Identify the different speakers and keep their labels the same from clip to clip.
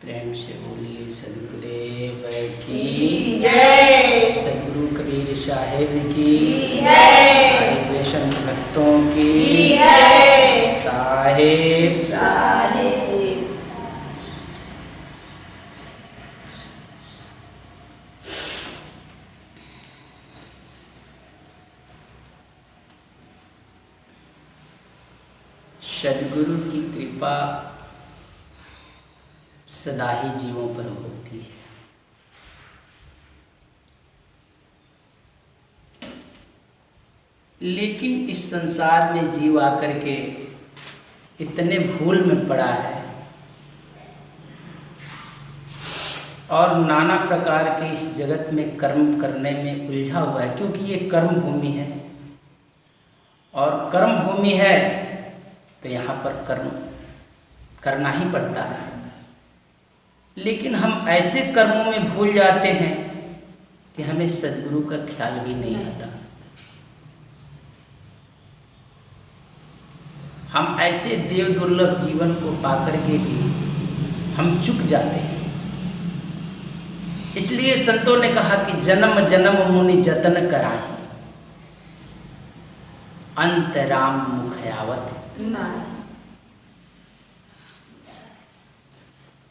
Speaker 1: प्रेम से बोलिए सदगुरुदेव की
Speaker 2: जय।
Speaker 1: सदगुरु कबीर साहेब की
Speaker 2: जय।
Speaker 1: वैष्णव भक्तों की
Speaker 2: जय।
Speaker 1: साहेब
Speaker 2: साहेब।
Speaker 1: सदगुरु की कृपा सदा ही जीवों पर होती है। लेकिन इस संसार में जीव आकर के इतने भूल में पड़ा है और नाना प्रकार के इस जगत में कर्म करने में उलझा हुआ है, क्योंकि ये कर्म भूमि है और कर्म भूमि है तो यहाँ पर कर्म करना ही पड़ता है। लेकिन हम ऐसे कर्मों में भूल जाते हैं कि हमें सद्गुरु का ख्याल भी नहीं आता। हम ऐसे देव दुर्लभ जीवन को पाकर के भी हम चूक जाते हैं। इसलिए संतों ने कहा कि जन्म जन्म मुनि जतन कराही, अंत राम मुख आवत।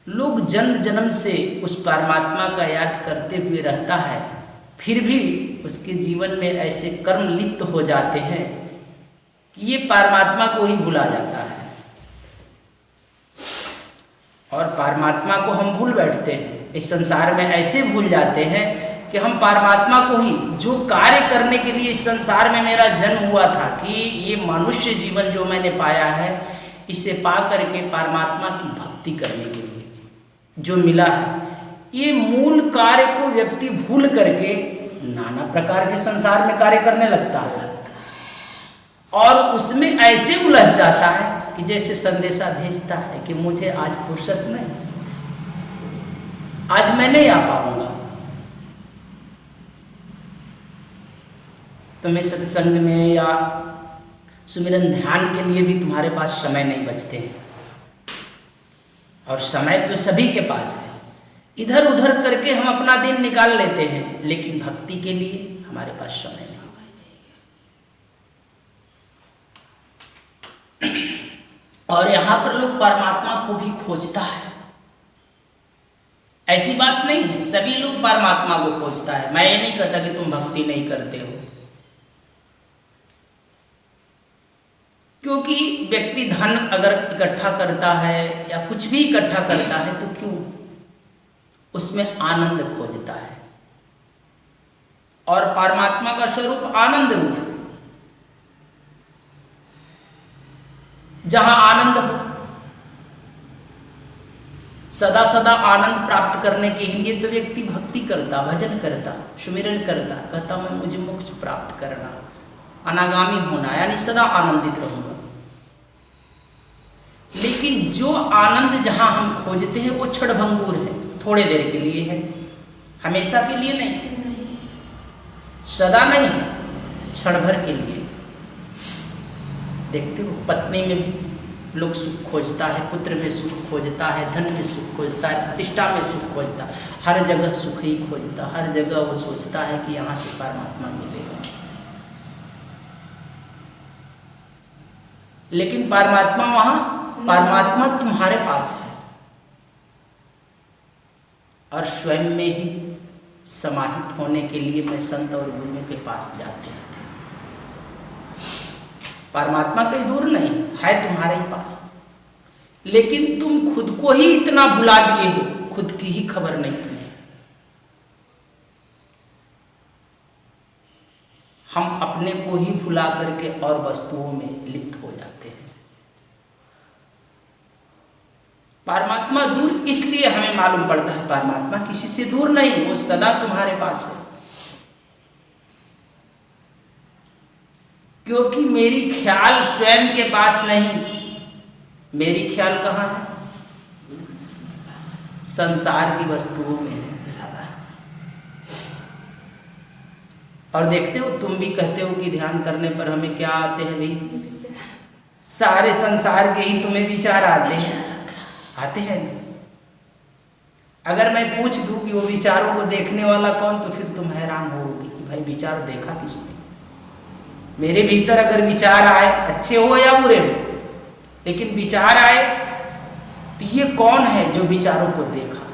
Speaker 1: लोग जन्म जन्म से उस परमात्मा का याद करते हुए रहता है, फिर भी उसके जीवन में ऐसे कर्म लिप्त हो जाते हैं कि ये परमात्मा को ही भुला जाता है और परमात्मा को हम भूल बैठते हैं। इस संसार में ऐसे भूल जाते हैं कि हम परमात्मा को ही, जो कार्य करने के लिए इस संसार में मेरा जन्म हुआ था कि ये मनुष्य जीवन जो मैंने पाया है, इसे पा करके परमात्मा की भक्ति करने के लिए जो मिला है, ये मूल कार्य को व्यक्ति भूल करके नाना प्रकार के संसार में कार्य करने लगता है और उसमें ऐसे उलझ जाता है कि जैसे संदेशा भेजता है कि मुझे आज फुर्सत नहीं, आज मैं नहीं आ पाऊंगा। तुम्हें सत्संग में या सुमिरन ध्यान के लिए भी तुम्हारे पास समय नहीं बचते हैं और समय तो सभी के पास है। इधर उधर करके हम अपना दिन निकाल लेते हैं, लेकिन भक्ति के लिए हमारे पास समय नहीं। और यहाँ पर लोग परमात्मा को भी खोजता है, ऐसी बात नहीं है, सभी लोग परमात्मा को खोजता है। मैं ये नहीं कहता कि तुम भक्ति नहीं करते हो, क्योंकि व्यक्ति धन अगर इकट्ठा करता है या कुछ भी इकट्ठा करता है तो क्यों, उसमें आनंद खोजता है और परमात्मा का स्वरूप आनंद रूप है। जहां आनंद हो, सदा सदा आनंद प्राप्त करने के लिए तो व्यक्ति भक्ति करता, भजन करता, सुमिरन करता, कहता मैं मुझे मोक्ष प्राप्त करना, अनागामी होना, यानी सदा आनंदित रहूंगा। लेकिन जो आनंद जहां हम खोजते हैं वो क्षणभंगुर है, थोड़े देर के लिए है, हमेशा के लिए नहीं, सदा नहीं है, क्षण भर के लिए। देखते हो पत्नी में लोग सुख खोजता है, पुत्र में सुख खोजता है, धन में सुख खोजता है, प्रतिष्ठा में सुख खोजता है, हर जगह सुख ही खोजता, हर जगह वो सोचता है कि यहाँ से परमात्मा मिलेगा। लेकिन परमात्मा वहां, परमात्मा तुम्हारे पास है और स्वयं में ही समाहित होने के लिए मैं संत और गुरुओं के पास जाते हैं। परमात्मा कहीं दूर नहीं है, तुम्हारे ही पास, लेकिन तुम खुद को ही इतना भुला दिए हो, खुद की ही खबर नहीं तुम्हें। हम अपने को ही भुला करके और वस्तुओं में लिप्त हो जाते हैं। परमात्मा दूर इसलिए हमें मालूम पड़ता है, परमात्मा किसी से दूर नहीं, वो सदा तुम्हारे पास है। क्योंकि मेरी ख्याल स्वयं के पास नहीं, मेरी ख्याल कहाँ है, संसार की वस्तुओं में है। और देखते हो, तुम भी कहते हो कि ध्यान करने पर हमें क्या आते हैं भाई, सारे संसार के ही तुम्हें विचार आते हैं। अगर मैं पूछ दूं कि वो विचारों को देखने वाला कौन, तो फिर तुम हैरान होगी कि भाई विचार देखा किसने। मेरे भीतर अगर विचार आए, अच्छे हो या बुरे हो, लेकिन विचार आए तो ये कौन है जो विचारों को देखा,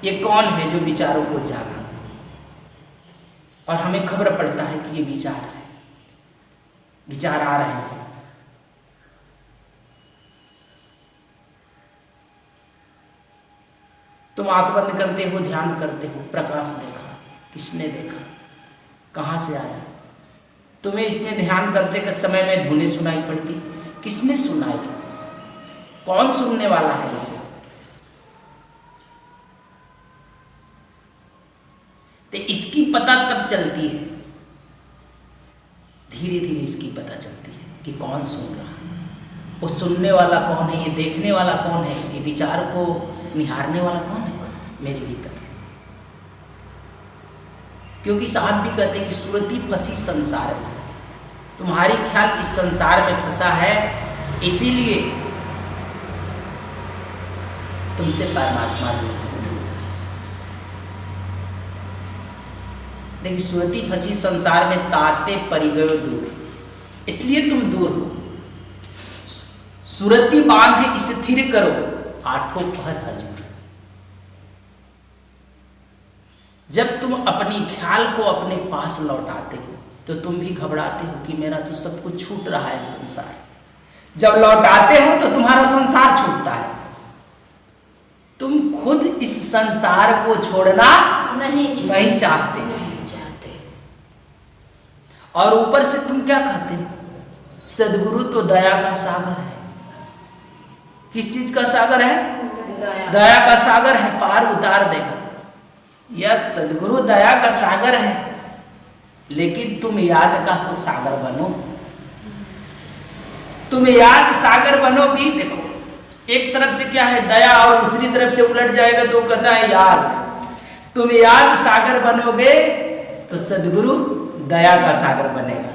Speaker 1: ये कौन है जो विचारों को जाना, और हमें खबर पड़ता है कि ये विचार है, विचार आ रहे हैं। तुम आंख बंद करते हो, ध्यान करते हो, प्रकाश देखा, किसने देखा, कहाँ से आया। तुम्हें इसमें ध्यान करते के समय में धुनें सुनाई पड़ती, किसने सुनाई, कौन सुनने वाला है इसे। तो इसकी पता तब चलती है, धीरे धीरे इसकी पता चलती है कि कौन सुन रहा है, वो सुनने वाला कौन है, ये देखने वाला कौन है, ये विचार को निहारने वाला कौन है मेरे भीतर। क्योंकि साहब भी कहते हैं कि सुरती फंसी संसार में, तुम्हारी ख्याल इस संसार में फंसा है, इसीलिए तुमसे परमात्मा दूर। देखिए, सुरती फंसी संसार में, ताते परिगयो दूर, इसलिए तुम दूर हो। सुरती बांध स्थिर करो, आठों पहर हजूर। जब तुम अपनी ख्याल को अपने पास लौटाते हो तो तुम भी घबराते हो कि मेरा तो सब कुछ छूट रहा है संसार। जब लौटाते हो तो तुम्हारा संसार छूटता है। तुम खुद इस संसार को छोड़ना नहीं चाहते। और ऊपर से तुम क्या कहते हो, सदगुरु तो दया का सागर है। किस चीज का सागर है? दया का सागर है, पार उतार देगा। यह सदगुरु दया का सागर है, लेकिन तुम याद का सागर बनो। तुम याद सागर बनोगी। देखो, एक तरफ से क्या है दया, और दूसरी तरफ से उलट जाएगा तो कहता है याद। तुम याद सागर बनोगे तो सदगुरु दया का सागर बनेगा।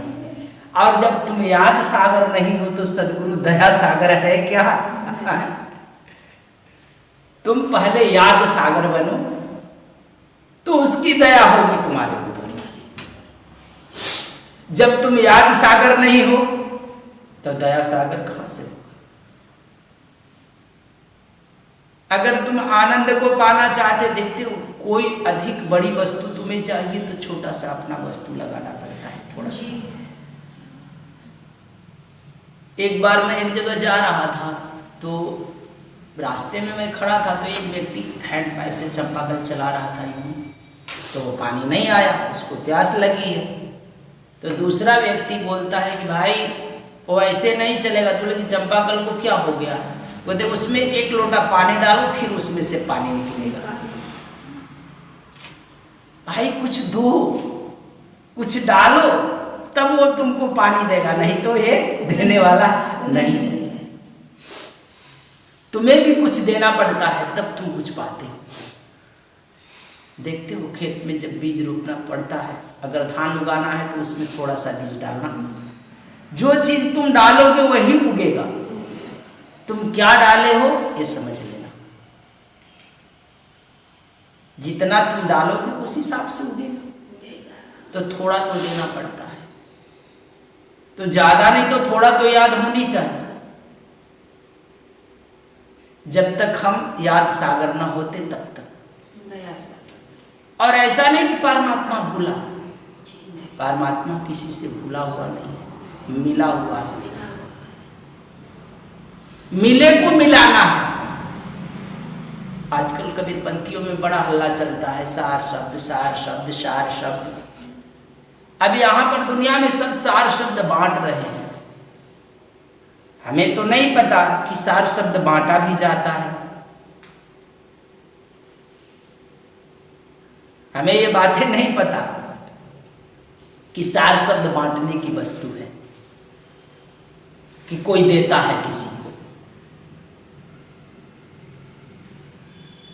Speaker 1: और जब तुम याद सागर नहीं हो तो सदगुरु दया सागर है क्या? तुम पहले याद सागर बनो तो उसकी दया होगी तुम्हारे ऊपर। जब तुम याद सागर नहीं हो तो दया सागर कहां से होगा? अगर तुम आनंद को पाना चाहते, देखते हो कोई अधिक बड़ी वस्तु तुम्हें चाहिए तो छोटा सा अपना वस्तु लगाना पड़ता है, थोड़ा सा। एक बार मैं एक जगह जा रहा था तो रास्ते में मैं खड़ा था, तो एक व्यक्ति हैंड पाइप से चंपाकल चला रहा था यूं, तो वो पानी नहीं आया, उसको प्यास लगी है। तो दूसरा व्यक्ति बोलता है कि भाई वो ऐसे नहीं चलेगा। तो बोले कि चंपाकल को क्या हो गया? बोलते उसमें एक लोटा पानी डालो, फिर उसमें से पानी निकलेगा। भाई कुछ दो, कुछ डालो, तब वो तुमको पानी देगा, नहीं तो ये देने वाला नहीं। तुम्हें भी कुछ देना पड़ता है तब तुम कुछ पाते हो। देखते हो खेत में जब बीज रोपना पड़ता है, अगर धान उगाना है तो उसमें थोड़ा सा बीज डालना। जो चीज तुम डालोगे वही उगेगा। तुम क्या डाले हो ये समझ लेना। जितना तुम डालोगे उस हिसाब से उगेगा। तो थोड़ा तो देना पड़ता है, तो ज्यादा नहीं तो थोड़ा तो याद होनी चाहिए। जब तक हम याद सागर ना होते तब तक। और ऐसा नहीं कि परमात्मा भूला, परमात्मा किसी से भूला हुआ नहीं है, मिला हुआ है। मिले को मिलाना है। आजकल कबीरपंथियों में बड़ा हल्ला चलता है, सार शब्द, सार शब्द, सार शब्द। अब यहां पर दुनिया में सब सार शब्द बांट रहे हैं। हमें तो नहीं पता कि सार शब्द बांटा भी जाता है। हमें ये बातें नहीं पता कि सार शब्द बांटने की वस्तु है, कि कोई देता है किसी को।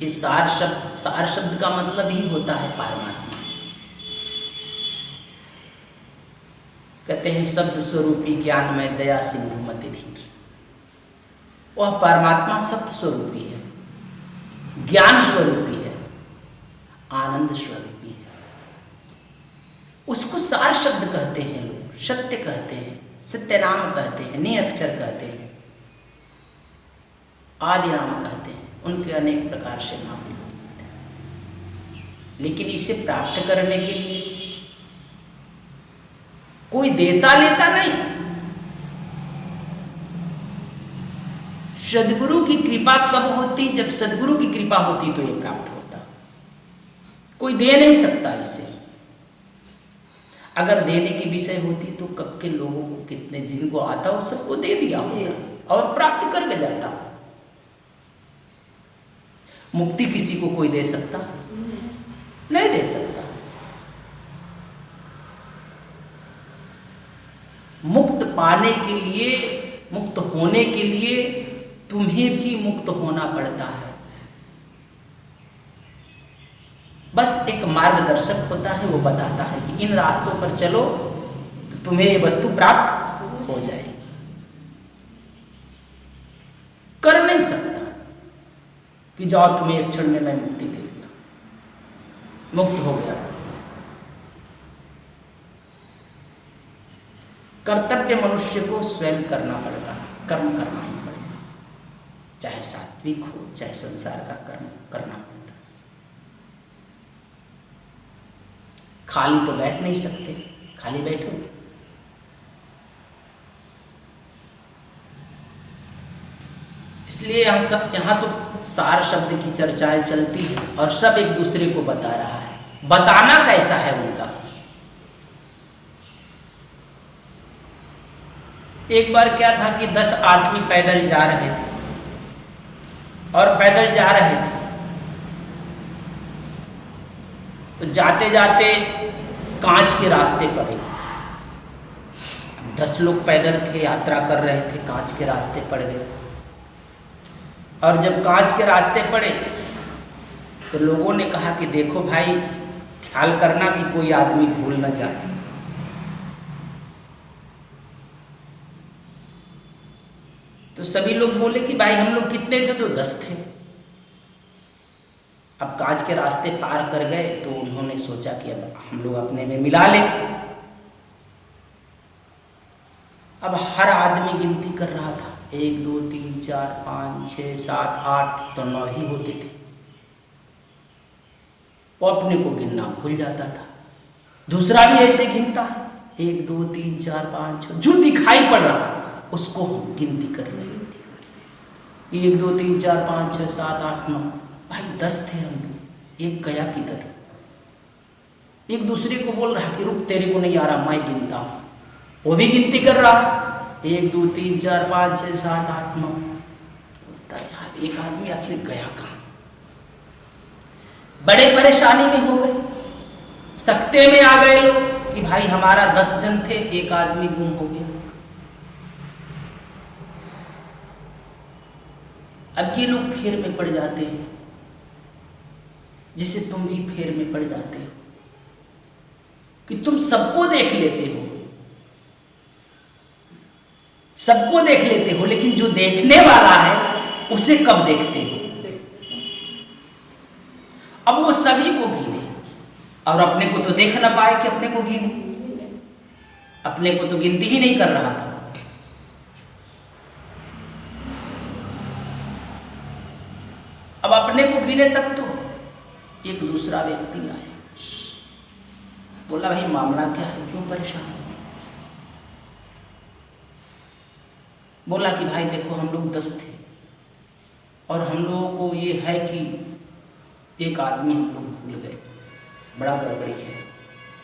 Speaker 1: ये सार शब्द का मतलब ही होता है परमात्मा। कहते हैं शब्द स्वरूपी ज्ञान में दया सिंधु मति धीर। वह परमात्मा शब्द स्वरूपी है, ज्ञान स्वरूपी है, आनंद स्वरूपी है। उसको सार शब्द कहते हैं लोग, सत्य कहते हैं, सत्य नाम कहते हैं, निअक्षर कहते हैं, आदि नाम कहते हैं। उनके अनेक प्रकार से नाम होते हैं, लेकिन इसे प्राप्त करने के लिए कोई देता लेता नहीं। सद्गुरु की कृपा कब होती? जब सद्गुरु की कृपा होती तो ये प्राप्त होता। कोई दे नहीं सकता इसे। अगर देने की विषय होती तो कब के लोगों को, कितने जिनको आता वो सबको दे दिया होता और प्राप्त करके जाता। मुक्ति किसी को कोई दे सकता? नहीं दे सकता। मुक्त पाने के लिए, मुक्त होने के लिए तुम्हें भी मुक्त होना पड़ता है। बस एक मार्गदर्शक होता है, वो बताता है कि इन रास्तों पर चलो तो तुम्हें ये वस्तु प्राप्त हो जाएगी। कर नहीं सकता कि जाओ तुम्हें एक क्षण में मैं मुक्ति दे दिया, मुक्त हो गया। कर्तव्य मनुष्य को स्वयं करना पड़ता है, कर्म करना ही पड़ेगा, चाहे सात्विक हो चाहे संसार का कर्म करना पड़ता है। खाली तो बैठ नहीं सकते, खाली बैठोगे। इसलिए यहाँ तो सार शब्द की चर्चाएं चलती है और सब एक दूसरे को बता रहा है। बताना कैसा है उनका? एक बार क्या था कि 10 आदमी पैदल जा रहे थे और पैदल जा रहे थे तो जाते जाते कांच के रास्ते पड़े। 10 लोग पैदल थे, यात्रा कर रहे थे, कांच के रास्ते पड़ गए। और जब कांच के रास्ते पड़े तो लोगों ने कहा कि देखो भाई, ख्याल करना कि कोई आदमी भूल न जाए। तो सभी लोग बोले कि भाई हम लोग कितने थे? तो 10 थे। अब कांच के रास्ते पार कर गए तो उन्होंने सोचा कि अब हम लोग अपने में मिला लें। अब हर आदमी गिनती कर रहा था, 1 2 3 4 5 6 7 8 तो 9 ही होते थे। वो अपने को गिनना भूल जाता था। दूसरा भी ऐसे गिनता, 1 2 3 4 5 6, जो दिखाई पड़ रहा उसको हम गिनती कर रहे थे। 1 2 3 4 5 6 7 8 9। भाई 10 थे हम लोग, एक गया किधर? एक दूसरे को बोल रहा कि रुक, तेरे को नहीं आ रहा, मैं गिनता हूं। वो भी गिनती कर रहा, 1 2 3 4 5 6 7 8 9। बोलता यार एक आदमी आखिर गया कहाँ? बड़े परेशानी में हो गए, सकते में आ गए लोग कि भाई हमारा 10 जन थे, एक आदमी गुम हो गया। अब ये लोग फेर में पड़ जाते हैं, जैसे तुम भी फेर में पड़ जाते हो कि तुम सबको देख लेते हो, सबको देख लेते हो, लेकिन जो देखने वाला है उसे कब देखते हो? अब वो सभी को गिने और अपने को तो देख ना पाए कि अपने को गिने। अपने को तो गिनती ही नहीं कर रहा था। अब अपने को गिने तब तो एक दूसरा व्यक्ति आया, बोला भाई मामला क्या है, क्यों परेशान हो? बोला कि भाई देखो हम लोग 10 थे और हम लोगों को ये है कि एक आदमी हम लोग भूल गए, बड़ा गड़बड़ी है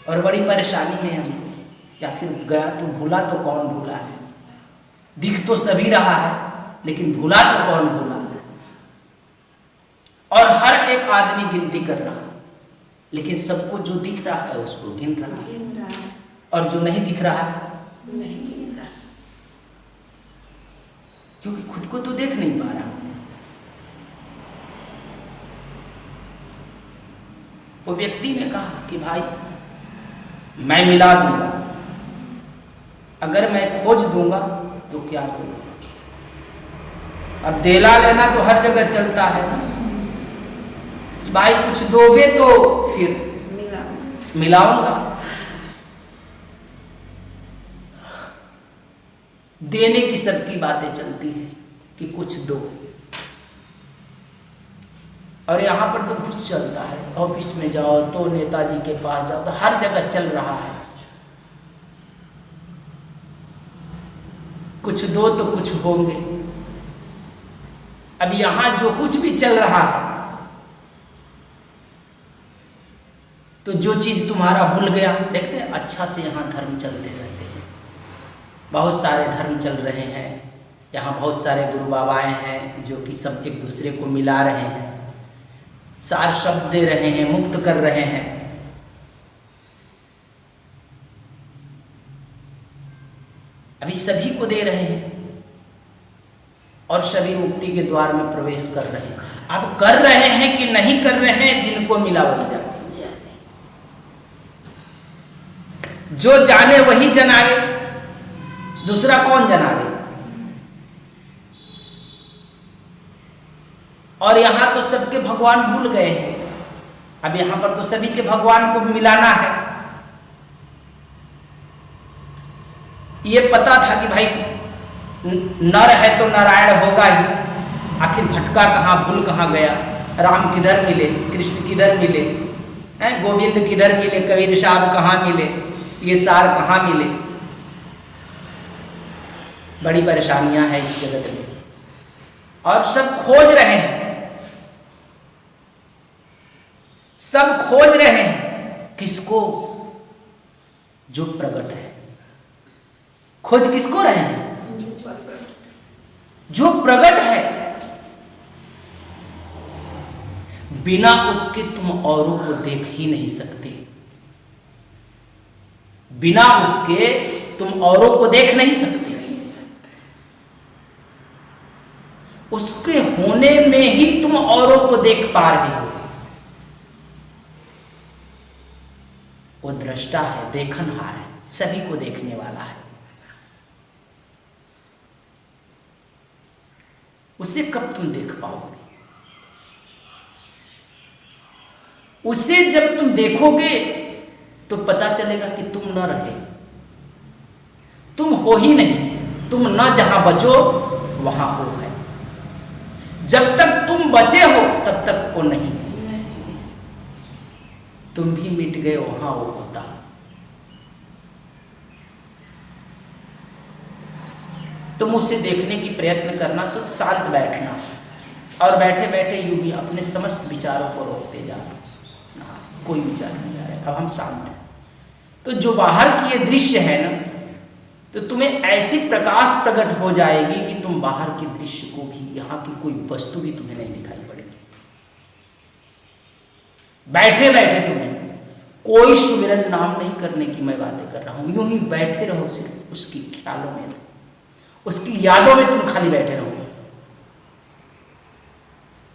Speaker 1: और बड़ी परेशानी में हम लोग। आखिर गया तो भूला तो कौन भूला है? दिख तो सभी रहा है लेकिन भूला तो कौन भूला है? और हर एक आदमी गिनती कर रहा है, लेकिन सबको जो दिख रहा है उसको गिन रहा है और जो नहीं दिख रहा है
Speaker 2: नहीं गिन रहा,
Speaker 1: क्योंकि खुद को तो देख नहीं पा रहा। वो व्यक्ति ने कहा कि भाई मैं मिला दूंगा, अगर मैं खोज दूंगा तो क्या दूंगा? अब देला लेना तो हर जगह चलता है ना। कि भाई कुछ दोगे तो फिर मिलाऊंगा। देने की सबकी बातें चलती है कि कुछ दो, और यहाँ पर तो घुस चलता है। ऑफिस में जाओ तो नेताजी के पास जाओ तो हर जगह चल रहा है, कुछ दो तो कुछ होंगे। अब यहाँ जो कुछ भी चल रहा है, तो जो चीज तुम्हारा भूल गया, देखते हैं अच्छा से यहाँ धर्म चलते रहते हैं, बहुत सारे धर्म चल रहे हैं। यहाँ बहुत सारे गुरु बाबाएं हैं जो कि सब एक दूसरे को मिला रहे हैं, सार शब्द दे रहे हैं, मुक्त कर रहे हैं। अभी सभी को दे रहे हैं और सभी मुक्ति के द्वार में प्रवेश कर रहे हैं। अब कर रहे हैं कि नहीं कर रहे हैं, जिनको मिला वही जाने, जो जाने वही जनावे, दूसरा कौन जनावे। और यहां तो सबके भगवान भूल गए हैं। अब यहां पर तो सभी के भगवान को मिलाना है। ये पता था कि भाई नर है तो नारायण होगा ही, आखिर भटका कहाँ, भूल कहाँ गया। राम किधर मिले, कृष्ण किधर मिले, हैं गोविंद किधर मिले, कबीर साहब कहाँ मिले, ये सार कहाँ मिले। बड़ी परेशानियां हैं इस जगत में और सब खोज रहे हैं, सब खोज रहे हैं किसको, जो प्रकट है। खोज किसको रहे हैं, जो प्रकट है। बिना उसके तुम औरों को देख ही नहीं सकते, बिना उसके तुम औरों को देख नहीं सकते। उसके होने में ही तुम औरों को देख पा रहे हो। वो दृष्टा है, देखनहार है, सभी को देखने वाला है। उसे कब तुम देख पाओगे? उसे जब तुम देखोगे तो पता चलेगा कि तुम न रहे, तुम हो ही नहीं, तुम न जहां बचो वहां हो है। जब तक तुम बचे हो तब तक वो नहीं, तुम भी मिट गए वहां वो होता। तुम उसे देखने की प्रयत्न करना, तो शांत बैठना और बैठे बैठे यूं ही अपने समस्त विचारों को रोकते जाना। कोई विचार नहीं आ रहा, अब हम शांत हैं। तो जो बाहर की ये दृश्य है ना, तो तुम्हें ऐसी प्रकाश प्रकट हो जाएगी कि तुम बाहर के दृश्य को भी, यहाँ की कोई वस्तु भी तुम्हें नहीं दिखाई पड़ेगी। बैठे बैठे तुम्हें कोई सुमिरन नाम नहीं करने की मैं बातें कर रहा हूं, यूं ही बैठे रहो, सिर्फ उसकी ख्यालों में, उसकी यादों में तुम खाली बैठे रहो,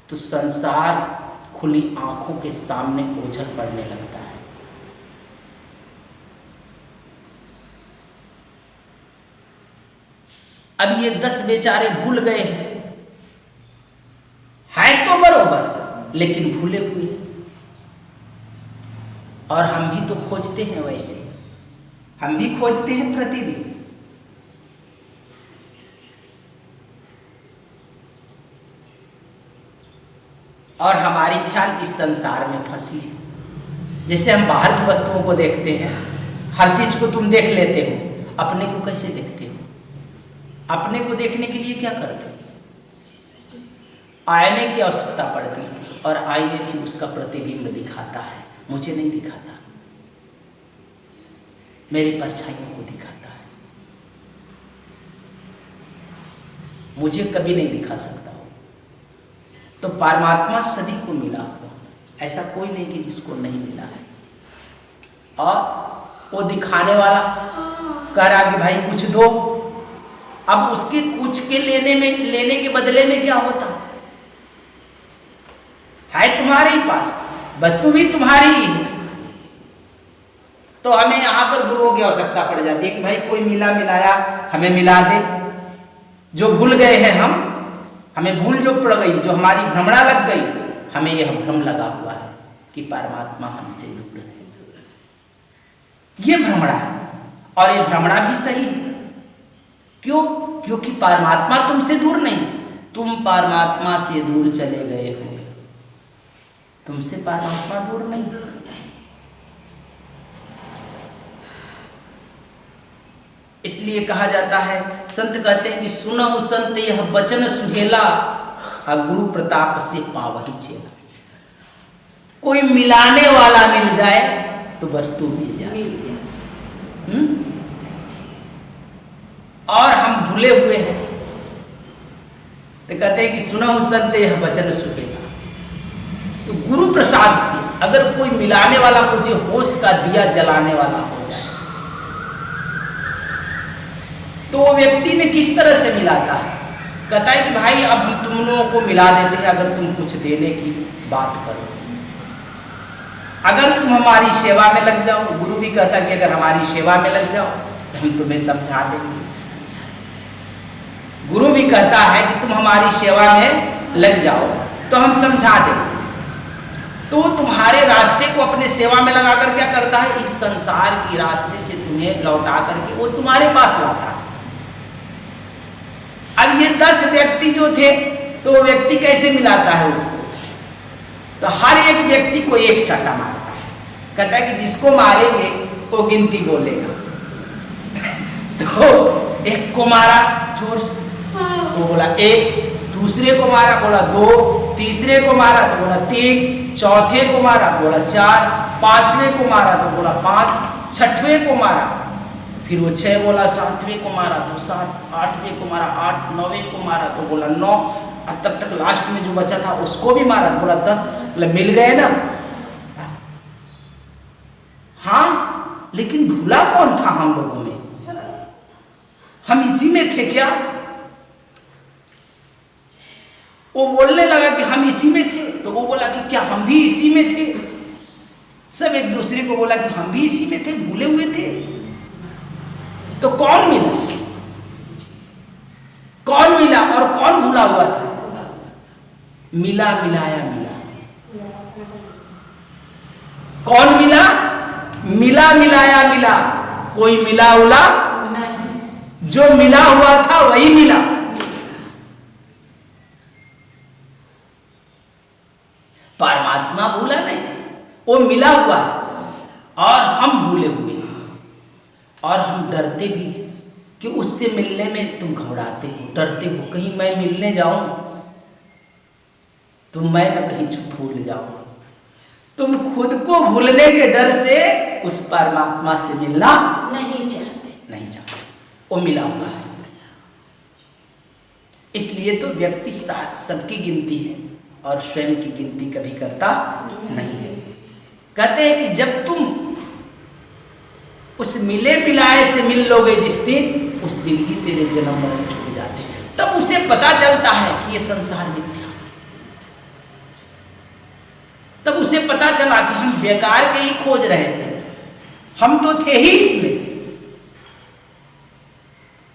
Speaker 1: तो संसार खुली आंखों के सामने ओझल पड़ने लगता है। अब ये 10 बेचारे भूल गए हैं तो बरोबर, लेकिन भूले हुए। और हम भी तो खोजते हैं, वैसे हम भी खोजते हैं प्रतिदिन। और हमारी ख्याल इस संसार में फंसी है। जैसे हम बाहर की वस्तुओं को देखते हैं, हर चीज को तुम देख लेते हो, अपने को कैसे देखते हो? अपने को देखने के लिए क्या करते हो? आईने की आवश्यकता पड़ती है, और आईने भी उसका प्रतिबिंब दिखाता है, मुझे नहीं दिखाता, मेरी परछाइयों को दिखाता है, मुझे कभी नहीं दिखा सकता हो। तो परमात्मा सभी को मिला हुआ, ऐसा कोई नहीं कि जिसको नहीं मिला है। और वो दिखाने वाला कह रहा कि भाई कुछ दो। अब उसके कुछ के लेने के बदले में क्या होता है? तुम्हारे ही पास वस्तु भी तुम्हारी ही है। तो हमें यहाँ पर गुरुओं की आवश्यकता पड़ जाती है कि भाई कोई मिला मिलाया हमें मिला दे। जो भूल गए हैं हम, हमें भूल जो पड़ गई, जो हमारी भ्रमणा लग गई, हमें यह भ्रम लगा हुआ है कि परमात्मा हमसे दूर है। ये भ्रमणा है और ये भ्रमणा भी सही है। क्यों? क्योंकि परमात्मा तुमसे दूर नहीं, तुम परमात्मा से दूर चले गए हो। तुमसे परमात्मा दूर नहीं। इसलिए कहा जाता है, संत कहते हैं कि सुनहु संत यह वचन सुहेला, गुरु प्रताप से पावही चेला। कोई मिलाने वाला मिल जाए तो वस्तु मिल जाए। और हम भूले हुए हैं तो कहते हैं कि सुनहु संत यह वचन सुहेला। तो गुरु प्रसाद से अगर कोई मिलाने वाला, मुझे होश का दिया जलाने वाला हो जाए, तो वो व्यक्ति ने किस तरह से मिलाता है? कहता है कि भाई अब हम तुम लोगों को मिला देते हैं, अगर तुम कुछ देने की बात करो, अगर तुम हमारी सेवा में लग जाओ। गुरु भी कहता कि अगर हमारी सेवा में लग जाओ तो हम तुम्हें समझा देंगे। गुरु भी कहता है कि तुम हमारी सेवा में लग जाओ तो हम समझा देंगे। तो तुम्हारे रास्ते को अपने सेवा में लगाकर क्या करता है? इस संसार की रास्ते से तुम्हें लौटा करके वो तुम्हारे पास लाता है। अब ये 10 व्यक्ति जो थे, तो वो व्यक्ति कैसे मिलाता है उसको? तो हर एक व्यक्ति को एक चाटा मारता है। कहता है कि जिसको मारेंगे वो गिनती बोलेगा। तो एक को मारा जोर से, तो बोला 1, दूसरे को मारा बोला 2, तीसरे को मारा तो बोला 3, चौथे को मारा बोला 4, पांचवें को मारा तो बोला 5, छठवें को मारा, फिर वो 6 बोला, 7वें को मारा तो 7, 8वें को मारा 8, 9वें को मारा तो बोला 9, और तब तक लास्ट में जो बचा था उसको भी मारा तो बोला 10। मतलब मिल गए ना। हाँ, लेकिन भूला कौन था हम लोगों में? हम इसी में थे क्या? वो बोलने लगा कि हम इसी में थे, तो वो बोला कि क्या हम भी इसी में थे? सब एक दूसरे को बोला कि हम भी इसी में थे, भूले हुए थे। तो कौन मिला? कौन मिला और कौन भूला हुआ था? मिला मिलाया मिला। कौन मिला? मिला मिलाया मिला। कोई मिला उला नहीं, जो मिला हुआ था वही मिला। परमात्मा भूला नहीं, वो मिला हुआ है और हम भूले हुए हैं। और हम डरते भी हैं कि उससे मिलने में तुम घबराते हो, डरते हो कहीं मैं मिलने जाऊं तो मैं न कहीं भूल जाऊं। तुम खुद को भूलने के डर से उस परमात्मा से मिलना नहीं चाहते। वो मिला हुआ है। इसलिए तो व्यक्ति सबकी गिनती है और स्वयं की गिनती कभी करता नहीं है। कहते हैं कि जब तुम उस मिले मिलाए से मिल लोगे जिस दिन, उस दिन ही तेरे जन्म मरण छूट जाते हैं। तब उसे पता चलता है कि ये संसार मिथ्या। तब उसे पता चला कि हम बेकार के ही खोज रहे थे, हम तो थे ही इसमें।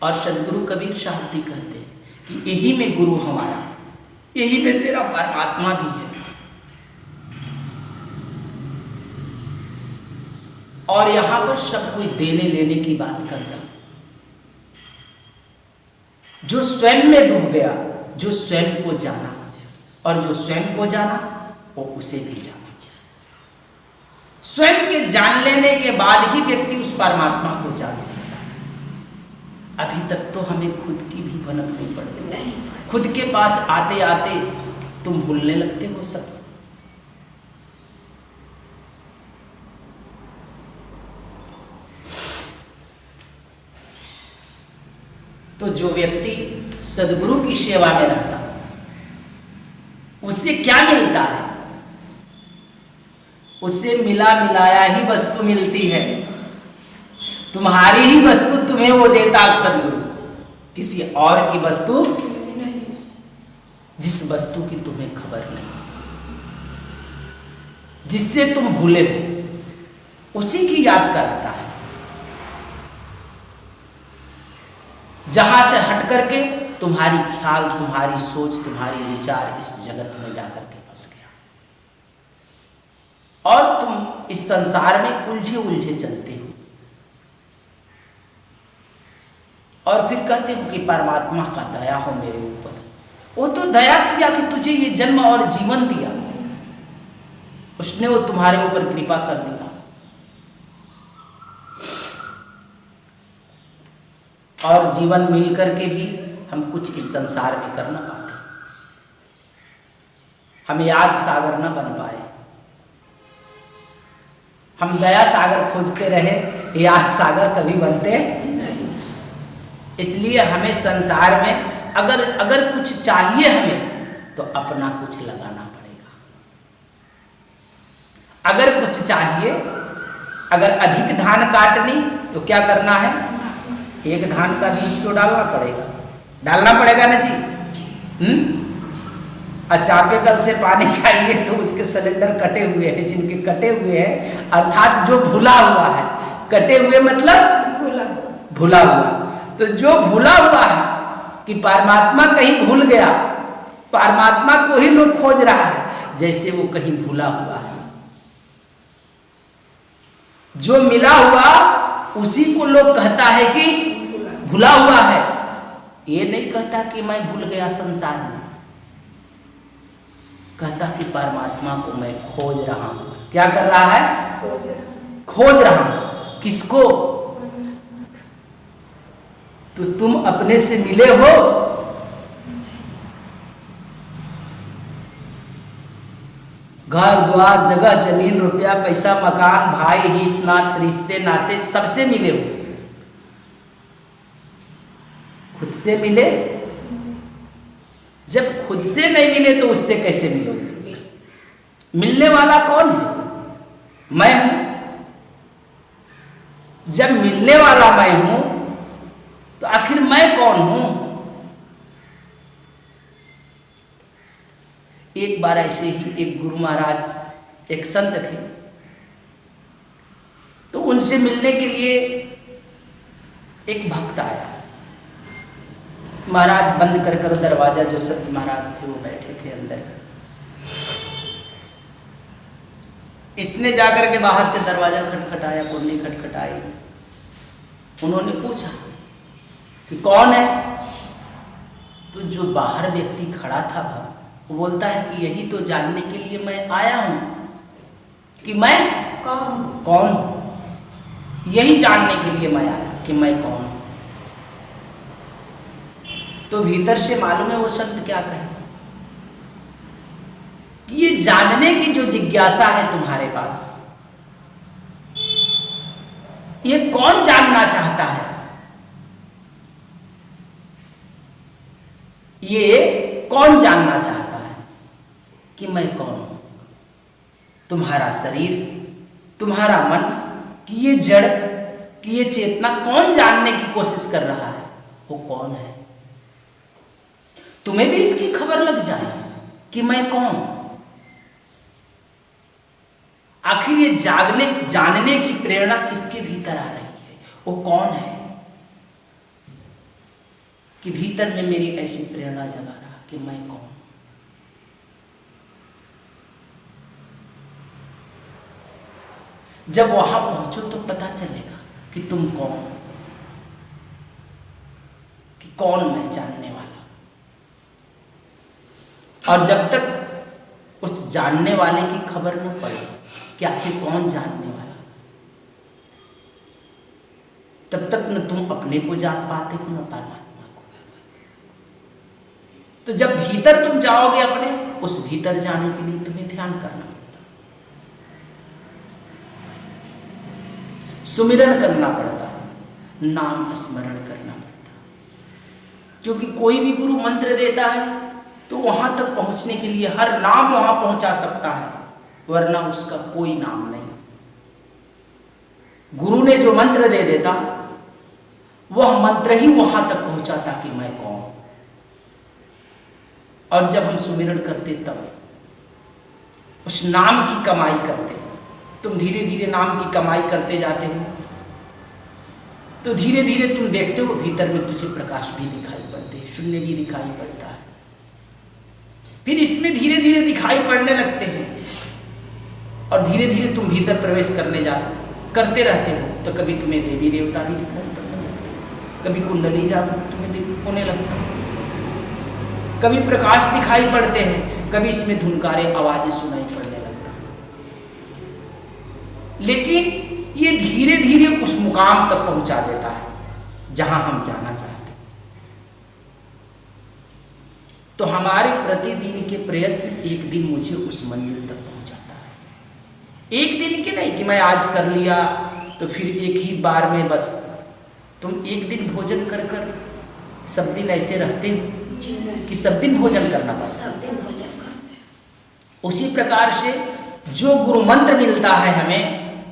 Speaker 1: और सदगुरु कबीर साहब भी कहते हैं कि यही में गुरु हमारा, यही में तेरा परमात्मा भी है। और यहां पर सब कोई देने लेने की बात करता। जो स्वयं में डूब गया, जो स्वयं को जाना, और जो स्वयं को जाना वो उसे भी जाना। स्वयं के जान लेने के बाद ही व्यक्ति उस परमात्मा को जान सकता है। अभी तक तो हमें खुद की भी भनक नहीं पड़ती। खुद के पास आते आते तुम भूलने लगते हो सब। तो जो व्यक्ति सदगुरु की सेवा में रहता, उससे क्या मिलता है? उससे मिला मिलाया ही वस्तु मिलती है। तुम्हारी ही वस्तु तुम्हें वो देता सदगुरु, किसी और की वस्तु नहीं। जिस वस्तु की तुम्हें खबर नहीं, जिससे तुम भूले हो, उसी की याद कराता है। जहां से हट करके तुम्हारी ख्याल, तुम्हारी सोच, तुम्हारी विचार इस जगत में जाकर के फंस गया। इस संसार में उलझे उलझे चलते हो और फिर कहते हो कि परमात्मा का दया हो मेरे ऊपर। वो तो दया किया कि तुझे ये जन्म और जीवन दिया, उसने वो तुम्हारे ऊपर कृपा कर दिया। और जीवन मिल करके भी हम कुछ इस संसार में कर ना पाते, हम याद सागर न बन पाए। हम दया सागर खोजते रहे, याद सागर कभी बनते नहीं। इसलिए हमें संसार में अगर कुछ चाहिए हमें तो अपना कुछ लगाना पड़ेगा। अगर कुछ चाहिए, अगर अधिक धान काटनी तो क्या करना है, एक धान का बीज तो डालना पड़ेगा ना जी। और चापेकल से पानी चाहिए तो उसके सिलेंडर कटे हुए हैं, जिनके कटे हुए हैं अर्थात जो भुला हुआ है, कटे हुए मतलब भुला हुआ। तो जो भुला हुआ है कि परमात्मा कहीं भूल गया, परमात्मा को ही लोग खोज रहा है जैसे वो कहीं भूला हुआ है। जो मिला हुआ उसी को लोग कहता है कि भुला हुआ है, ये नहीं कहता कि मैं भूल गया संसार में, कहता कि परमात्मा को मैं खोज रहा हूं। क्या कर रहा है, खोज रहा हूं। किसको? तो तुम अपने से मिले हो? घर द्वार जगह जमीन रुपया पैसा मकान भाई हित नात रिश्ते नाते सबसे मिले हो, खुद से मिले? जब खुद से नहीं मिले तो उससे कैसे मिलोगे? मिलने वाला कौन है? मैं हूं। जब मिलने वाला मैं हूं तो आखिर मैं कौन हूं? एक बार ऐसे ही एक गुरु महाराज, एक संत थे, तो उनसे मिलने के लिए एक भक्त आया। महाराज बंद कर दरवाजा, जो संत महाराज थे वो बैठे थे अंदर। इसने जाकर के बाहर से दरवाजा खटखटाया, कुंडी खटखटाई। उन्होंने पूछा कि कौन है? तो जो बाहर व्यक्ति खड़ा था वो बोलता है कि यही तो जानने के लिए मैं आया हूं कि मैं कौन। यही जानने के लिए मैं आया कि मैं कौन। तो भीतर से मालूम है वो संत क्या कहे कि ये जानने की जो जिज्ञासा है तुम्हारे पास, ये कौन जानना चाहता है? ये कौन जानना चाहता है कि मैं कौन हूं? तुम्हारा शरीर, तुम्हारा मन, कि ये जड़, कि ये चेतना, कौन जानने की कोशिश कर रहा है? वो कौन है? तुम्हें भी इसकी खबर लग जाए कि मैं कौन। आखिर ये जानने की प्रेरणा किसके भीतर आ रही है? वो कौन है कि भीतर में मेरी ऐसी प्रेरणा जगा रहा कि मैं कौन। जब वहां पहुंचो तो पता चलेगा कि तुम कौन, कि कौन मैं जानने वाला। और जब तक उस जानने वाले की खबर न पड़े कि आखिर कौन जानने वाला, तब तक न तुम अपने को जान पाते हो न परमात्मा को। तो जब भीतर तुम जाओगे अपने, उस भीतर जाने के लिए तुम्हें ध्यान करना पड़ता, सुमिरन करना पड़ता, नाम स्मरण करना पड़ता। क्योंकि कोई भी गुरु मंत्र देता है तो वहां तक पहुंचने के लिए हर नाम वहां पहुंचा सकता है, वरना उसका कोई नाम नहीं। गुरु ने जो मंत्र दे देता वह मंत्र ही वहां तक पहुंचाता कि मैं कौन। और जब हम सुमिरन करते तब उस नाम की कमाई करते, तुम धीरे धीरे नाम की कमाई करते जाते हो तो धीरे धीरे तुम देखते हो भीतर में तुझे प्रकाश भी दिखाई पड़ते, शून्य भी दिखाई पड़ता है। फिर इसमें धीरे धीरे दिखाई पड़ने लगते हैं और धीरे धीरे तुम भीतर प्रवेश करते रहते हो तो कभी तुम्हें देवी देवता भी दिखाई पड़ने लगते, कभी कुंडली जागृत तुम्हें होने लगता, कभी प्रकाश दिखाई पड़ते हैं, कभी इसमें धुनकारे आवाजें सुनाई पड़ने लगता। लेकिन ये धीरे धीरे उस मुकाम तक पहुंचा देता है जहां हम जाना चाहते हैं। तो हमारे प्रतिदिन के प्रयत्न एक दिन मुझे उस मंजिल तक पहुंचाता है। एक दिन की नहीं कि मैं आज कर लिया तो फिर एक ही बार में बस। तुम एक दिन भोजन कर कर सब दिन ऐसे रहते हो कि सब दिन भोजन करना पड़ता है। उसी प्रकार से जो गुरु मंत्र मिलता है हमें,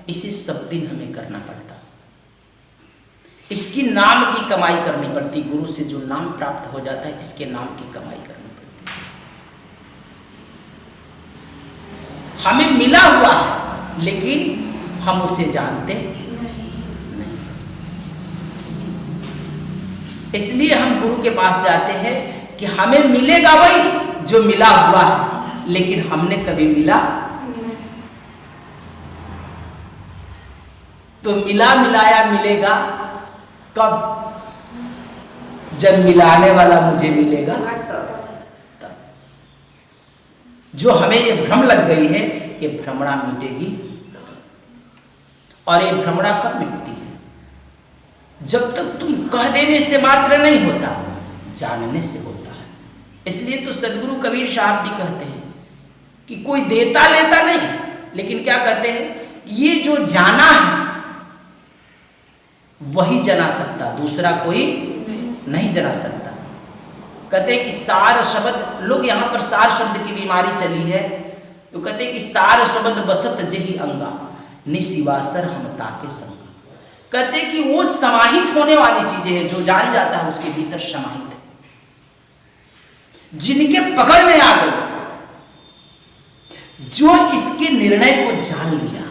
Speaker 1: इसे सब दिन हमें करना पड़ता है। इसकी नाम की कमाई करनी पड़ती। गुरु से जो नाम प्राप्त हो जाता है, इसके नाम की कमाई करनी पड़ती है। हमें मिला हुआ है लेकिन हम उसे जानते नहीं। इसलिए हम गुरु के पास जाते हैं कि हमें मिलेगा वही जो मिला हुआ है, लेकिन हमने कभी मिला तो मिला मिलाया मिलेगा कब? जब मिलाने वाला मुझे मिलेगा तब। जो हमें ये भ्रम लग गई है, ये भ्रमणा मिटेगी। और ये भ्रमणा कब मिटती है? जब तक तुम कह देने से मात्र नहीं होता, जानने से होता है। इसलिए तो सदगुरु कबीर साहब भी कहते हैं कि कोई देता लेता नहीं, लेकिन क्या कहते हैं, ये जो जाना है वही जना सकता, दूसरा कोई नहीं जना सकता। कहते हैं कि सार शब्द, लोग यहाँ पर सार शब्द की बीमारी चली है, तो कहते हैं कि सार शब्द बसत जही अंगा, निशिवासर हम ताके संगा। कहते हैं कि वो समाहित होने वाली चीजें हैं, जो जान जाता है उसके भीतर समाहित है। जिनके पकड़ में आ गई, जो इसके निर्णय को जान लिया,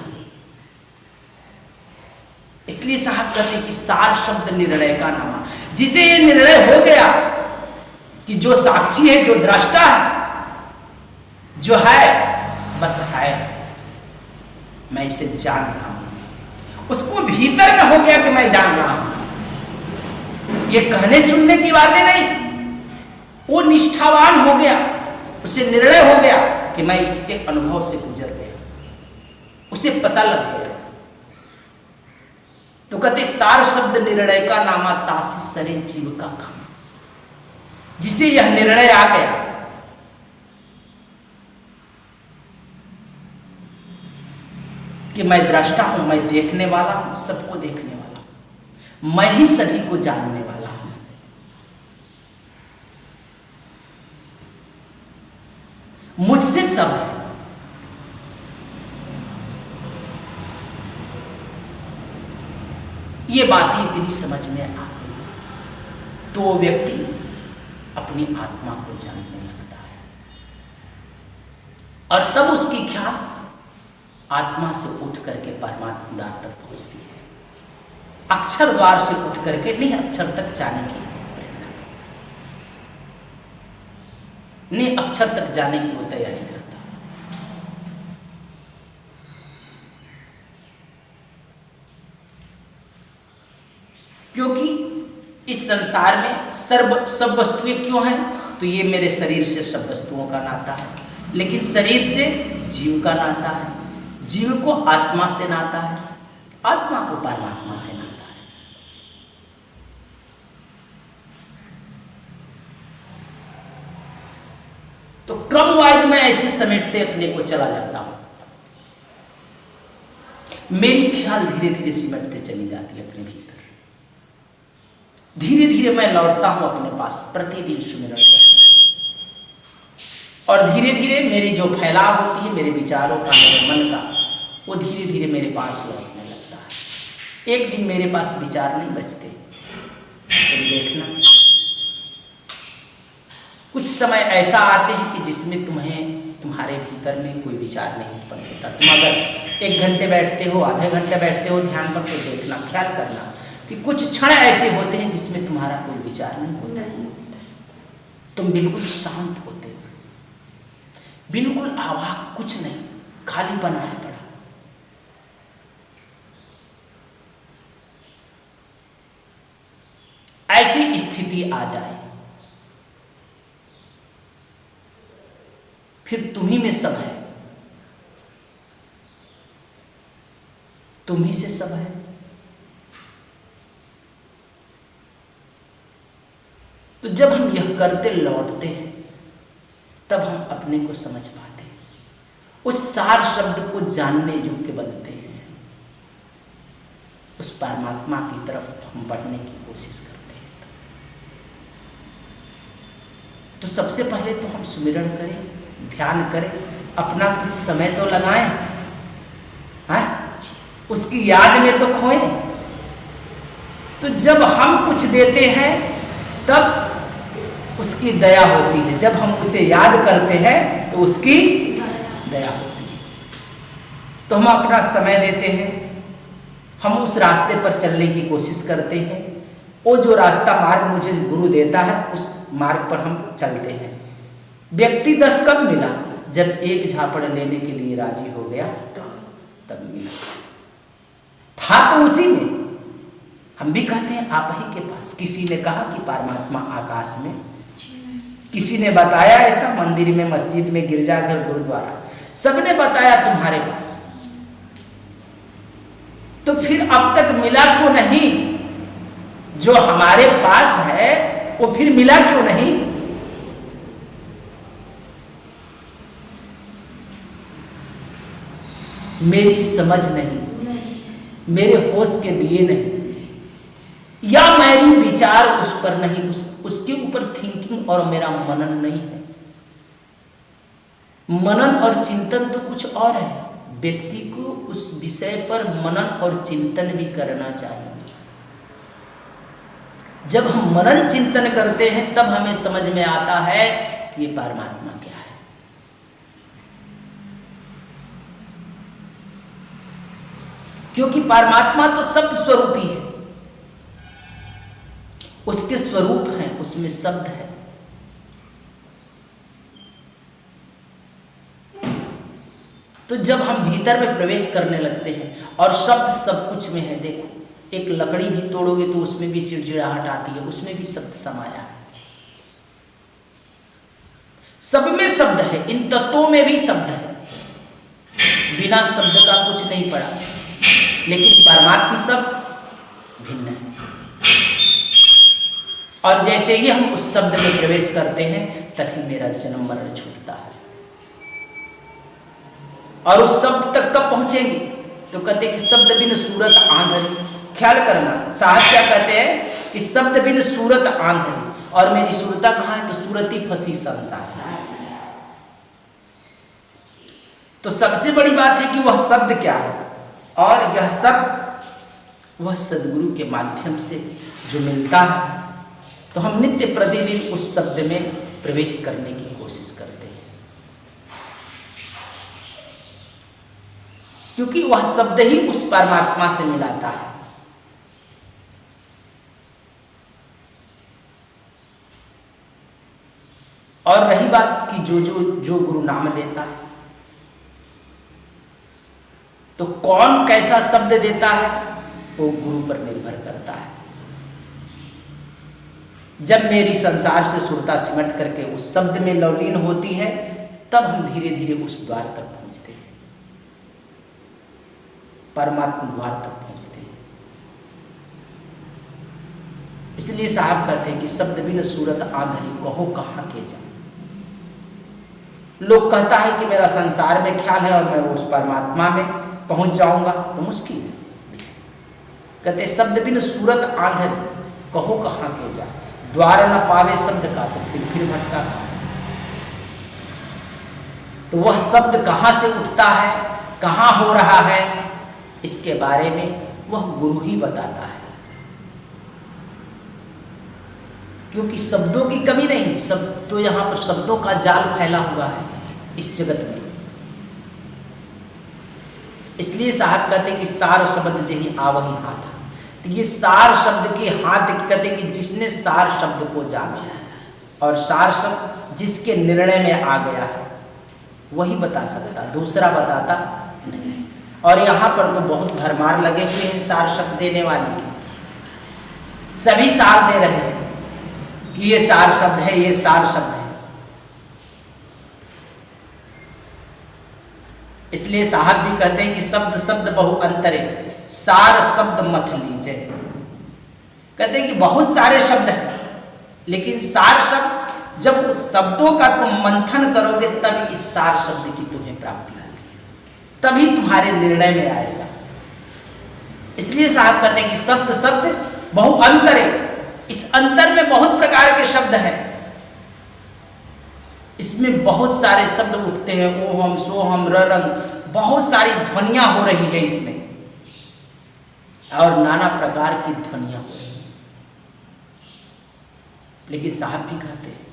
Speaker 1: इसलिए साहब कहते हैं कि सार शब्द निर्णय का नामा। जिसे ये निर्णय हो गया कि जो साक्षी है, जो दृष्टा है, जो है बस है, मैं इसे जान रहा हूं, उसको भीतर में हो गया कि मैं जान रहा हूं। ये कहने सुनने की बातें नहीं, वो निष्ठावान हो गया, उसे निर्णय हो गया कि मैं इसके अनुभव से गुजर गया, उसे पता लग गया। तो कहते सार शब्द निर्णय का नामा, तासी सरे जीव का काम। जिसे यह निर्णय आ गया कि मैं दृष्टा हूं, मैं देखने वाला हूं, सबको देखने वाला हूं, मैं ही सभी को जानने वाला हूं, मुझसे सब है। ये बातें इतनी समझ में आ गई तो वो व्यक्ति अपनी आत्मा को जानने लगता है, और तब उसकी ख्याल आत्मा से उठ करके परमात्मा द्वार तक पहुंचती है। अक्षर द्वार से उठ करके नहीं, अक्षर तक जाने की प्रेरणा, नहीं अक्षर तक जाने की वो तैयारी करता। क्योंकि इस संसार में सब वस्तुएं क्यों हैं? तो ये मेरे शरीर से सब वस्तुओं का नाता है, लेकिन शरीर से जीव का नाता है, जीव को आत्मा से नाता है, आत्मा को परमात्मा से नाता है। तो क्रमवार मैं ऐसे समेटते अपने को चला जाता हूं। मेरी ख्याल धीरे धीरे सिमटते चली जाती है अपने भीतर। धीरे धीरे मैं लौटता हूं अपने पास, प्रतिदिन सुमिरन करते, और धीरे धीरे मेरी जो फैलाव होती है मेरे विचारों का, मेरे मन का, वो धीरे धीरे मेरे पास लौटने लगता है। एक दिन मेरे पास विचार नहीं बचते, तो देखना कुछ समय ऐसा आते हैं कि जिसमें तुम्हारे भीतर में कोई विचार नहीं उत्पन्न होता। तुम अगर 1 घंटे बैठते हो, आधे घंटे बैठते हो ध्यान पर, तो देखना, ख्याल करना कि कुछ क्षण ऐसे होते हैं जिसमें तुम्हारा कोई विचार नहीं होता, तुम बिल्कुल शांत होते हो, बिल्कुल आवाज कुछ नहीं, खाली बना है पड़ा। ऐसी स्थिति आ जाए, फिर तुम्ही में सब है, तुम्ही से सब है। तो जब हम यह करते लौटते हैं तब हम अपने को समझ पाते हैं, उस सार शब्द को जानने योग्य बनते हैं, उस परमात्मा की तरफ हम बढ़ने की कोशिश करते हैं। तो सबसे पहले तो हम सुमिरन करें, ध्यान करें, अपना कुछ समय तो लगाएं, हाँ? उसकी याद में तो खोएं। तो जब हम कुछ देते हैं तब उसकी दया होती है, जब हम उसे याद करते हैं तो उसकी दया होती है। तो हम अपना समय देते हैं, हम उस रास्ते पर चलने की कोशिश करते हैं। वो जो रास्ता मार्ग मुझे गुरु देता है उस मार्ग पर हम चलते हैं। व्यक्ति 10 कब मिला? जब एक झापड़ लेने के लिए राजी हो गया तब मिला, था तो उसी में। हम भी कहते हैं आप ही के पास। किसी ने कहा कि परमात्मा आकाश में, किसी ने बताया ऐसा मंदिर में, मस्जिद में, गिरजाघर, गुरुद्वारा, सबने बताया तुम्हारे पास। तो फिर अब तक मिला क्यों नहीं? जो हमारे पास है वो फिर मिला क्यों नहीं? मेरी समझ नहीं, मेरे होश के लिए नहीं, या मेरी विचार उस पर नहीं, उसके ऊपर थिंकिंग और मेरा मनन नहीं है। मनन और चिंतन तो कुछ और है। व्यक्ति को उस विषय पर मनन और चिंतन भी करना चाहिए। जब हम मनन चिंतन करते हैं तब हमें समझ में आता है कि ये परमात्मा क्या है। क्योंकि परमात्मा तो शब्द स्वरूप ही है, उसके स्वरूप हैं, उसमें शब्द है। तो जब हम भीतर में प्रवेश करने लगते हैं और शब्द सब कुछ में है, देखो एक लकड़ी भी तोड़ोगे तो उसमें भी चिड़चिड़ाहट आती है, उसमें भी शब्द समाया है। सब में शब्द है, इन तत्वों में भी शब्द है। बिना शब्द का कुछ नहीं पड़ा, लेकिन परमात्मा शब्द भिन्न है। और जैसे ही हम उस शब्द में प्रवेश करते हैं तभी मेरा जन्म मरण छूटता है। और उस शब्द तक कब पहुंचेंगे? तो कहते हैं कि शब्द बिन सूरत आंधरी। ख्याल करना, साहब क्या कहते हैं कि शब्द बिन सूरत आंधरी, और मेरी सूरता कहाँ है? तो सूरती फंसी संसार। तो सबसे बड़ी बात है कि वह शब्द क्या है, और यह शब्द वह सदगुरु के माध्यम से जो मिलता है। तो हम नित्य प्रतिदिन उस शब्द में प्रवेश करने की कोशिश करते हैं, क्योंकि वह शब्द ही उस परमात्मा से मिलाता है। और रही बात कि जो गुरु नाम देता है, तो कौन कैसा शब्द देता है वो गुरु पर निर्भर करता है। जब मेरी संसार से सुरता सिमट करके उस शब्द में लवलीन होती है, तब हम धीरे धीरे उस द्वार तक पहुंचते हैं, परमात्मा द्वार तक पहुंचते हैं। इसलिए साहब कहते हैं कि शब्द बिन सूरत आंधरी, कहो कहाँ के जा। लोग कहता है कि मेरा संसार में ख्याल है और मैं वो उस परमात्मा में पहुंच जाऊंगा, तो मुश्किल है। कहते शब्द बिन सूरत आंधरी, कहो कहाँ के जा। द्वार न पावे शब्द का, तो फिर भटका। तो वह शब्द कहाँ से उठता है, कहाँ हो रहा है, इसके बारे में वह गुरु ही बताता है। क्योंकि शब्दों की कमी नहीं, सब तो यहाँ पर शब्दों का जाल फैला हुआ है इस जगत में। इसलिए साहब कहते कि सार शब्द जही आवही हाथ। तो ये सार शब्द के हाथ कहते कि जिसने सार शब्द को जाना, और सार शब्द जिसके निर्णय में आ गया है वही बता सकता, दूसरा बताता नहीं। और यहाँ पर तो बहुत भरमार लगे हुए हैं सार शब्द देने वाले के। सभी सार दे रहे हैं कि ये सार शब्द है, ये सार शब्द है। इसलिए साहब भी कहते हैं कि शब्द शब्द बहु अंतरे, सार शब्द मथ लीजिए। कहते हैं कि बहुत सारे शब्द हैं, लेकिन सार शब्द, जब उस शब्दों का तुम मंथन करोगे तब इस सार शब्द की तुम्हें प्राप्ति होगी, तभी तुम्हारे निर्णय में आएगा। इसलिए साहब कहते हैं कि शब्द शब्द बहु अंतरे, इस अंतर में बहुत प्रकार के शब्द हैं, इसमें बहुत सारे शब्द उठते हैं, ओहम सोहम ररंग, बहुत सारी ध्वनियां हो रही है इसमें, और नाना प्रकार की ध्वनियां हो रही हैं। लेकिन साहब भी कहते हैं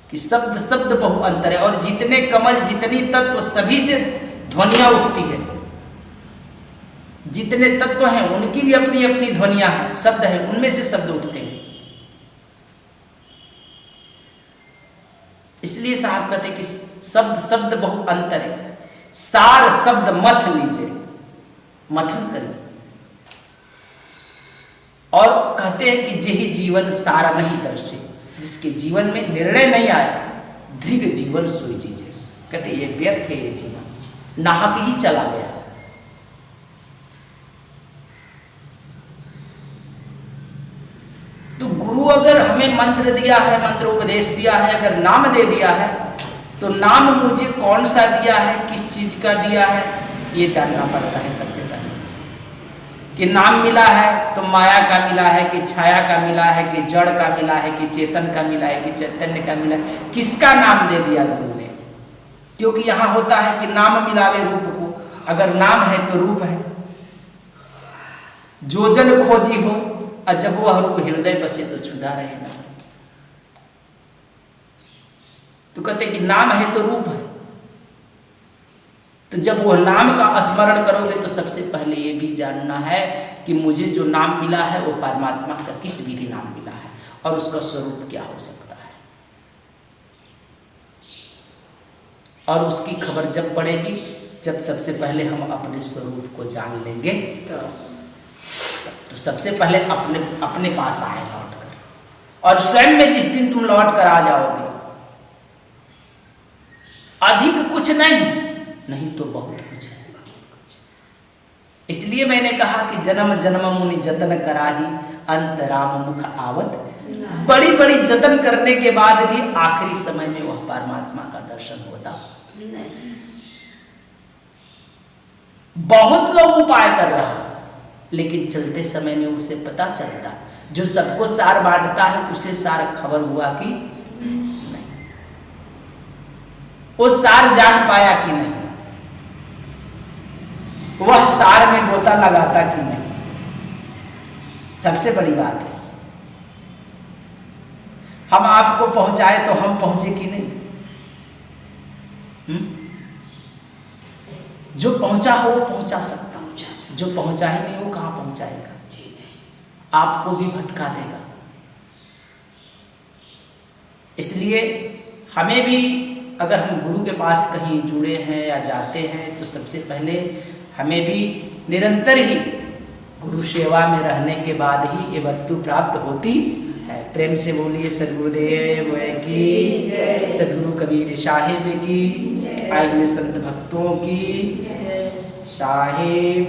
Speaker 1: कि शब्द शब्द बहु अंतर है, और जितने कमल जितनी तत्व सभी से ध्वनियां उठती है। जितने तत्व हैं उनकी भी अपनी अपनी ध्वनियां हैं, शब्द हैं, उनमें से शब्द उठते हैं। इसलिए साहब कहते हैं कि शब्द शब्द बहु अंतर है, सार शब्द मथ लीजिए, मथन करिए। और कहते हैं कि जेहि जीवन सारा नहीं दर्शे, जिसके जीवन में निर्णय नहीं आया, दृढ़ जीवन सोई चीज है। कहते ये व्यर्थ है, ये जीवन नाहक ही चला गया। तो गुरु अगर हमें मंत्र दिया है, मंत्र उपदेश दिया है, अगर नाम दे दिया है, तो नाम मुझे कौन सा दिया है, किस चीज का दिया है, ये जानना पड़ता है सबसे पहले। कि नाम मिला है तो माया का मिला है, कि छाया का मिला है, कि जड़ का मिला है, कि चेतन का मिला है, कि चैतन्य का मिला है, किसका नाम दे दिया गुरु ने। क्योंकि यहाँ होता है कि नाम मिलावे रूप को, अगर नाम है तो रूप है। जो जन खोजी हो अजब वह रूप, हृदय बसे तो छुदा रहे ना। तो कहते कि नाम है तो रूप है, तो जब वह नाम का स्मरण करोगे तो सबसे पहले ये भी जानना है कि मुझे जो नाम मिला है वो परमात्मा का किस विधि नाम मिला है, और उसका स्वरूप क्या हो सकता है। और उसकी खबर जब पड़ेगी, जब सबसे पहले हम अपने स्वरूप को जान लेंगे, तो सबसे पहले अपने पास आए लौट कर, और स्वयं में जिस दिन तुम लौट कर आ जाओगे, अधिक कुछ नहीं तो बहुत कुछ है। इसलिए मैंने कहा कि जन्म जन्म मुनि जतन कराही, अंत राम मुख आवत। बड़ी बड़ी जतन करने के बाद भी आखिरी समय में वह परमात्मा का दर्शन होता नहीं। बहुत लोग उपाय कर रहा, लेकिन चलते समय में उसे पता चलता, जो सबको सार बांटता है उसे सार खबर हुआ कि नहीं, वो सार जान पाया कि नहीं, वह सार में गोता लगाता कि नहीं। सबसे बड़ी बात है, हम आपको पहुंचाए तो हम पहुंचे कि नहीं। जो पहुंचा हो वो पहुंचा सकता, जो पहुंचा ही नहीं वो कहां पहुंचाएगा, आपको भी भटका देगा। इसलिए हमें भी, अगर हम गुरु के पास कहीं जुड़े हैं या जाते हैं, तो सबसे पहले हमें भी निरंतर ही गुरु सेवा में रहने के बाद ही ये वस्तु प्राप्त होती है। प्रेम से बोलिए सद्गुरुदेव की, सद्गुरु कबीर साहिब की, आए हुए संत भक्तों की साहिब।